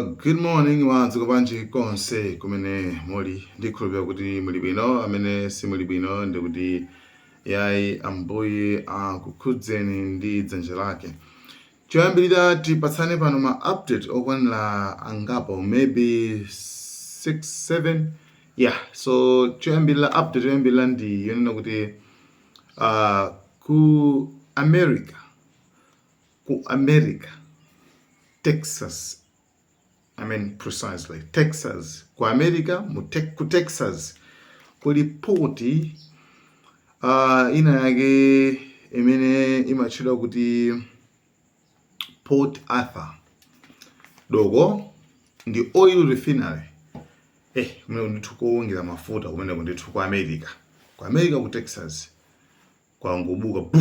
Good morning wanzuka bwanji konse kumene muli ndikhulupirira kuti muli bwino, amene simuli bwino ndikuti yayi ambuye akukhudzeni ndi dzanja lake. Choyambirira tipatsane pano ma update okwanira angapo maybe 6 7 so choyambirira update yoyambirira ndi yonena kuti ku America Texas, precisely Texas, ku America ku Texas kulipoti ina yake imene imatchedwa kuti Port Arthur doko ndi oil refinery kumene ndithu kuwongera mafuta kumene ndithu ku America ku Texas kwangobuka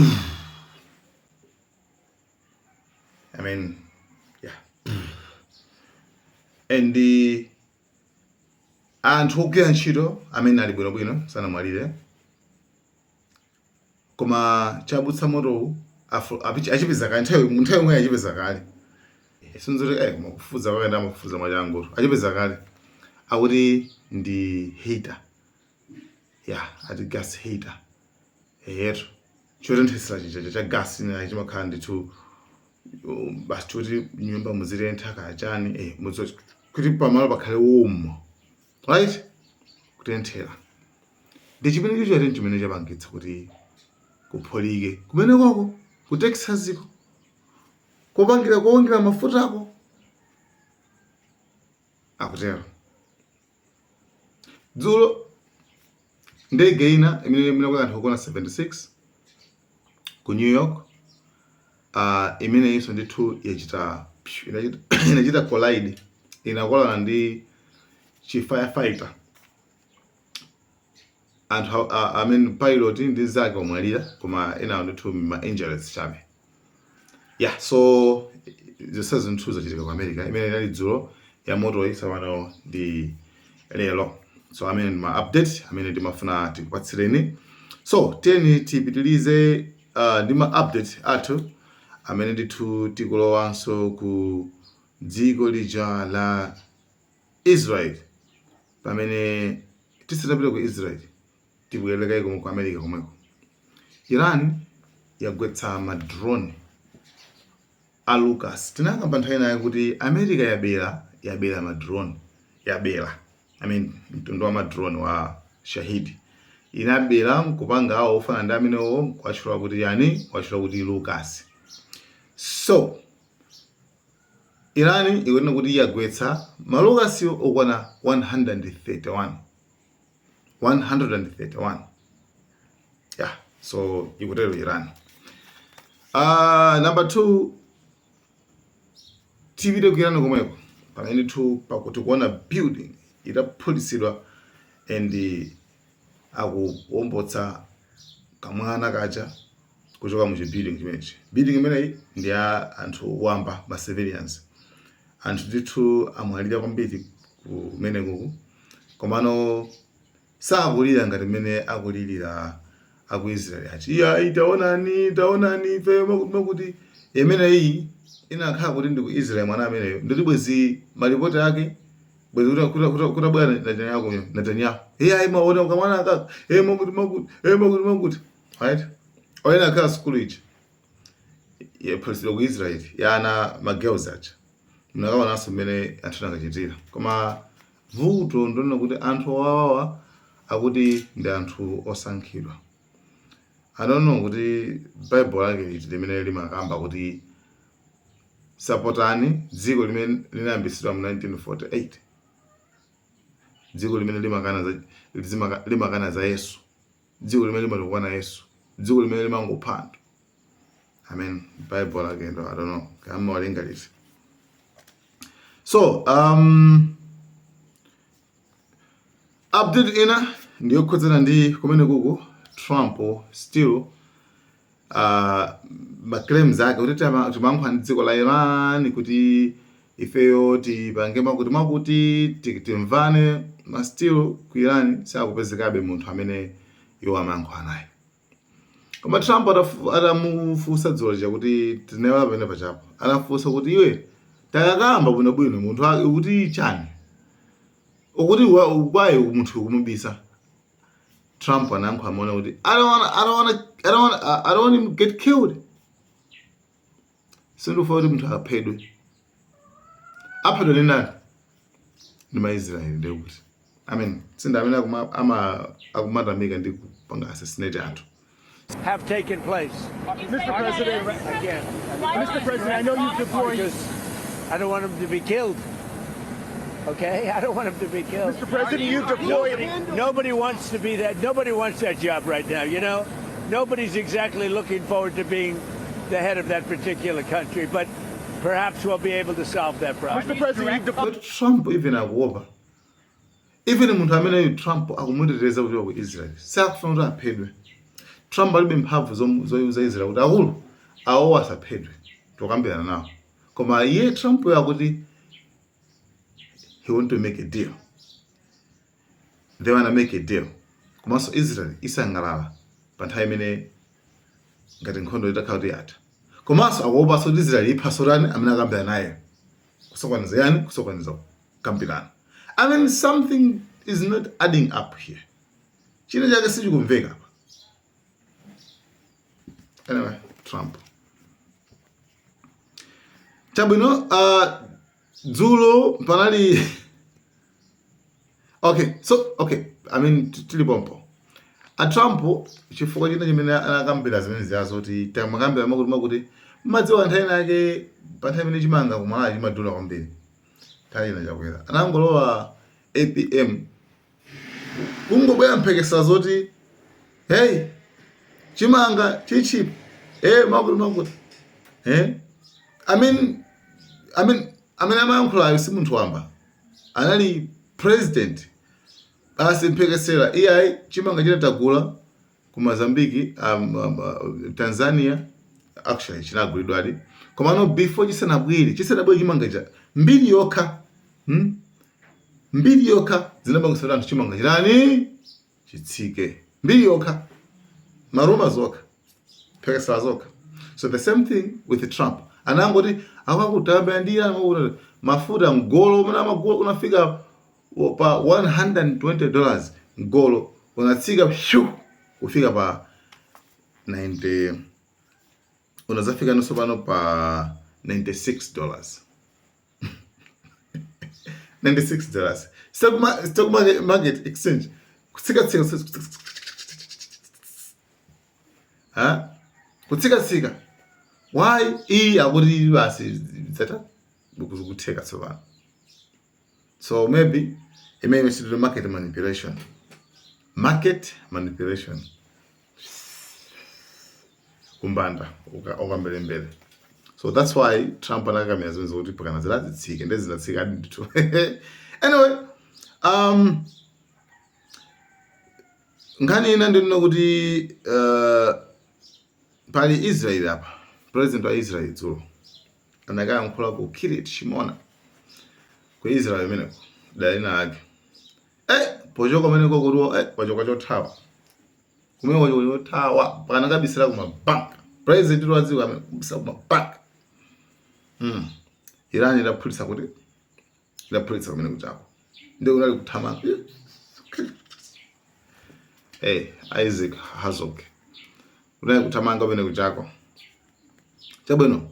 and anthu ogwira ntchito amene ali bwinobwino sanamwalire, koma chabutsa motowu achipeza kale nthawi yomwe achipeza kale sinzoti kufuza kwakenda amakufuza mwachangulo achipeza kale akuti ndi heater ati gas heater yetu chotenthesera chichacha cha gas ina chimakhala ndithu basi kuti nyumba muzirentha kachani kuti pamalo pakhale warm, right, kutenthera ndi chimene chicho ati chimene chapangitsa kuti kupholike kumene koko ku Texas kuwongera mafutako akutero. Dzulo ndege ina imene inakwera anthu okwana 76 ku New York imene iso ndithu inachita collide, inakolana ndi firefighter, anthu pilot ndi zake omwalira, koma ena ndithu ma injuries chabe. So zose zinthu zachitika ku America imene inali dzulo ya moto isawano ndi lero. So amene ma update amene ndimafuna tikupatsireni, so tiyeni tipitilize ndi ma update athu amene ndithu tikulowanso ku dziko lija la Israel. Pamene tisatapita ku Israel tikuyelekeza komwe ku America komweko, Iran yagwetsa madrone a Lucas. Tinakamba nthawi naye kuti America yabela madrone, mtundu wa madrone wa Shahidi inabela kupanga awo ofana ndi amenewo kwachula kuti kwachula kuti Lucas. So Iran ikunena kuti yagwetsa malokasi okwana 131. So ikutero Iran. Number 2, TV kuyana komweko pamene pakuti kuona building itaphulitsidwa and akuwombotsa kamwana kacha kuchoka mu building chimenechi. Building imeneyi ndi ya anthu wamba ma civilians, anthu ndithu amwalira kwambiri kumeneko, komano sakulira ngati mmene akulirira aku Israel achi taonani ife makuti imeneyi inakhala kuti ndi ku Israel mwana ameneyo nditi bwezi malipoti ake bwezi kutabwera Netanyahu maona kamwana akaka makuti right, oyena akhala skulu ichi yaphulitsidwa ku Israel yana magirls acha mnakaonanso mmene anthu nakachitira, koma vuto ndona kuti anthu awawa akuti ndi anthu osankhidwa. I don't know kuti Bible lake liti limene limakamba kuti sapotani dziko limene linayambisidwa mu 1948, dziko limene limakana za Yesu, dziko limene limatukwana Yesu, dziko limene limangopha. Bible lake ndo I don't know kama walenga liti. So update ina ndiyo khudzana ndi kumene kuku Trump still claims zake kuti timankhwa ndi dziko la Iran kuti ifeyo tipange makuti timvane, ma still ku Iran sakupezekabe munthu amene iwo amankhwa naye. Koma Trump atamufunsa dzulo kuti tinewa pamene pachapo anafunsa kuti iwe takakamba bwino munthu wake ukuthi chani ukuthi ukwaye munthu kumubisa. Trump anankho amona kuti I don't want him get killed. Sindufa ukuthi munthu aphedwe nani nima Israel ndekuthi sindamina akumadamika ndikupanga assassinate anthu have taken place. Mr. President, Again. Mr. President, I know you've deployed. Because I don't want him to be killed. Okay? I don't want him to be killed. Mr. President, you've deployed. Nobody wants to be that. Nobody wants that job right now, you know? Nobody's exactly looking forward to being the head of that particular country, but perhaps we'll be able to solve that problem. Mr. President, you've deployed. But Trump even akuopa. Even munthu amene Trump akumuteteza kuti wa ku Israel. Sakufuna kuti aphedwe. Trump alibe mphamvu zoyuza Israel kuti akulu awo asaphedwe. Tokambirana nawo. Koma iye Trump yakuti he want to make a deal. They want to make a deal. Komanso Israel isangalala pa nthawi imene ngati nkhondo itakhala kuti yatha. Komanso akuopa kuti Israel iphasolani amene akambirana naye. Kusokoneza yani? Kusokoneza kukambirana. Something is not adding up here. China chake sichikumveka apa. Anyway, Trump. Chabwino, dzulo panali. Okay, tili pompo. Trump chifukwa china chimene anakambira zimene ziyazo kuti tamakambira makuti madziwa nthani nake pa nthawi imene chimanga kumalachi chimadula kwambiri. Nthawi chakwera. Anangolowa APM. Kungobwera mphekesera zoti hey, chimanga chichip. Makuti. Amayankhulayo si munthu wamba. Anali president. Basi mphekesera iyayi chimanga chinatagula ku Mozambique, Tanzania, actually chinagulidwa ali. Komano before chisanabwire chimanga cha mbiri yokha. Mbiri yokha zinabangusira anthu chimanga chirani chitsike. Mbiri yokha. Maruma zokha. Mphekesera zokha. So the same thing with Trump. Anangoti akakutambandira mafuta ngolo mna magolo kunafika pa $120 ngolo unatsika ufika pa 90 unazafika nusobano pa $96. $96. Stock market exchange kutsika kutsika why akuti basi zeta ukutheka sobana. So maybe it may be market manipulation. Kumbanda okambelembele. So that's why Trump anakamira zimwe kuti pakana zilazitsike ndezinatsika adinto. Anyway, ngani ina ndino kuti pali Israel apa. President wa Israel dzulo anayankhula ku Kiryat Shimona ku Israel meneko dalina ake pochoka meneko kuti pochoka chothawa kumene chothawa pakanakabisira ku mabanka. President wadziwa amebisa ku mabanka. Iran idapulitsa kumene kuchako ndio unali kuthamanga. Isaac Herzog unali kuthamanga kumene kuchako. Chabwino.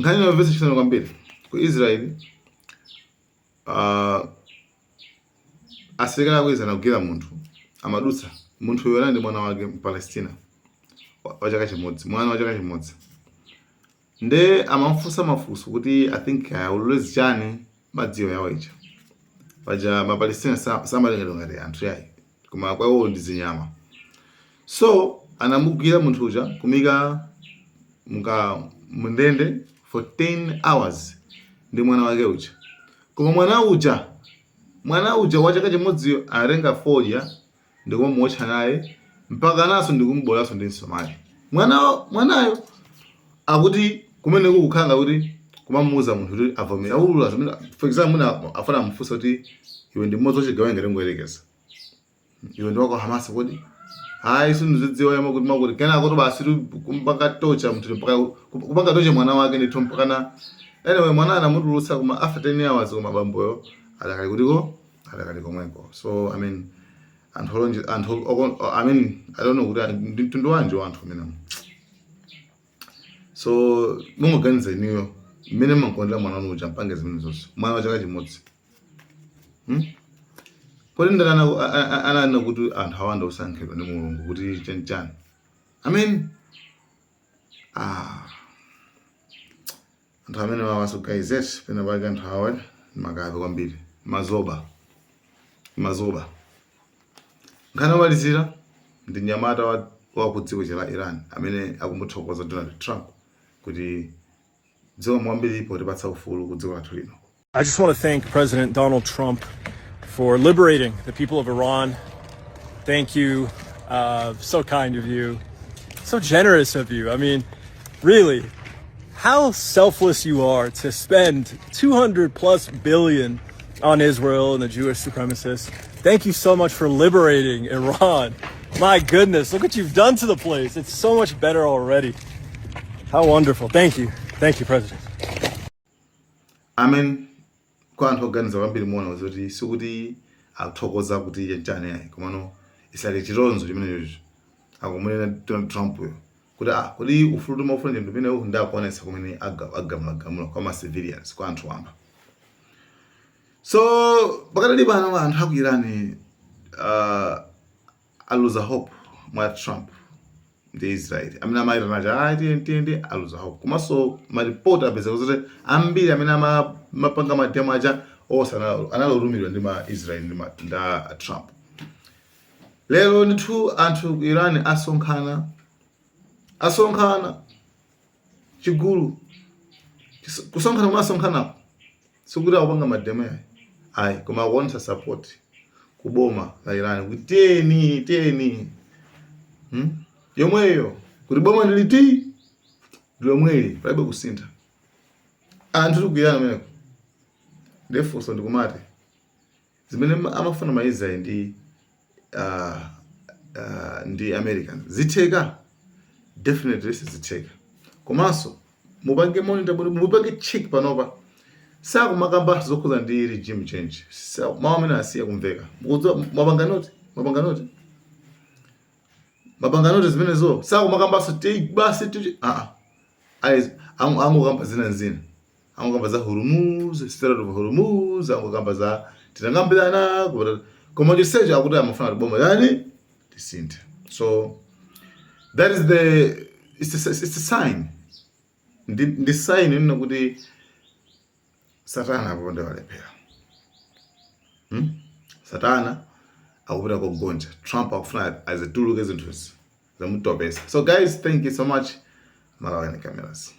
Ngani na vesi chino kwambiri ku Israel asilikali akweza kugera munthu amadutsa munthu yona ndi mwana wake Palestina wachaka chimodzi mwana wachaka chimodzi nde amamfusa mafuso kuti I think ululezi chani madziwo yawo icha paja Palestina samalengero ngati anthu yayi koma kwawo ndi zinyama. So anamugwira munthu uja kumika mundende for 10 hours ndi mwana wake uja. Koma mwana uja wachaka chimodziyo arenga fodya ndikumotcha naye mpaka naso ndikumbolaso ndi Somali. Mwanayo akuti kumene kukhanga kuti kumamuza munthu kuti avomera aulula zimene for example afana mfusa kuti iwe ndi mmodzi ochigawa ngati ngoyerekeza. Iwe ndi wako Hamas kodi? hayi sindizidziwa yama kuti makuti kena kuti basi kumpaka tocha mtu mpaka tocha mwana wake ndithu mpakana anyway mwana anamutulutsa kuma after 10 hours kuma bamboyo adakali kutiko adakali komweko. So I mean I don't know kuti mtundu wanje wanthu mina. So mungoganiza niyo mene mankondera mwana wanu uja mpange zimene zonse mwana wa chaka chimodzi. Kodi ndana ana kuti anthu awanda usankhidwa ndi Mulungu kuti chenchani. I mean anthu amene wawasukaizeshi pena pake anthu awa makabe kwambiri mazoba nkhana walizira ndi nyamata wa kudziko cha Iran amene akumuthokoza Donald Trump kuti dziko mwambiri ipo tipatsa ufulu kudziko lathu lino. I just want to thank President Donald Trump for liberating the people of Iran. Thank you. So kind of you. So generous of you. I mean, really, how selfless you are to spend $200+ billion on Israel and the Jewish supremacists. Thank you so much for liberating Iran. My goodness, look what you've done to the place. It's so much better already. How wonderful. Thank you. Thank you, President. Amen. Kwa anthu oganiza kwambiri muona kuti sikuti akuthokoza kuti chenchani yayi komano isali chironzo chimenecho akumulera Donald Trump kuti kuti ufulu mafuna ndi pene ndakuonesa kumene agamula kwa civilians kwa anthu wamba. So pakati pano anthu aku Iran aluza hope mwa Trump ndi Israel amene amayira naja tiende aluza hope komanso maripoti apeza kuti ambiri amene amapanga mademo aja osana analumiridwa ndi ma Israel ndi Trump. Lero ndithu anthu Iran asonkhana chigulu kusonkhana masonkhana sikuti akupanga mademo ayi koma akuonesa support kuboma la Iran kuti teni yomweyo kuti boma ndiliti lomweli palibe kusintha anthu tikuyana meneko ndefunso ndikumati zimene amafuna ma Israel ndi American zitheka definitely zitheka komanso mupange monitor mupange check panopa sakumakamba zokhuza ndi regime change mawa mena asiya kumveka mapanganote zimenezo sakumakamba so basi angokamba zina angokamba za Hormuz, Strait of Hormuz, angokamba za titangambirana koma chisecho akuti amafuna boma yani tisinthe. So that is it's a sign the sign inokuti Satana aponde walepera. Satana akupita kugonja Trump akufuna as a tool ezinthuzi zamutopesa. So guys, thank you so much. Malawi cameras.